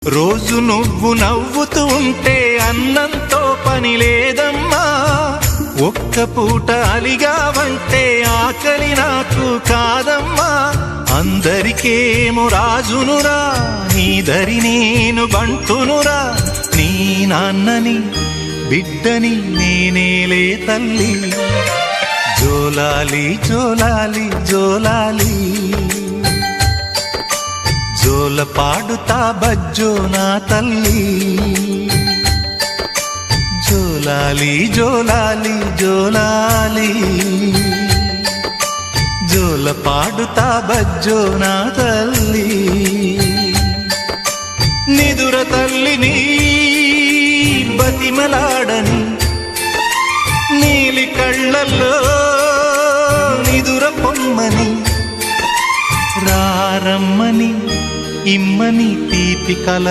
రోజు నువ్వు నవ్వుతూ ఉంటే అన్నంతో పని లేదమ్మా. ఒక్క పూట అలిగావంటే ఆకలి నాకు కాదమ్మా. అందరికేమో రాజునురా, నీ దరి నేను బంటునురా. నీ నాన్నని బిడ్డని నేనేలే తల్లి. జోలాలి జోలాలి జోలాలి, జోల పాడుతా బజ్జో నా తల్లి. జోలాలి జోలాలి జోలాలి, జోల పాడుతా బజ్జో నా తల్లి. నిదుర తల్లిని బతిమలాడని, నీలి కళ్ళల్లో నిదుర పొమ్మని, రారమ్మని ఇమ్మని తీపి కల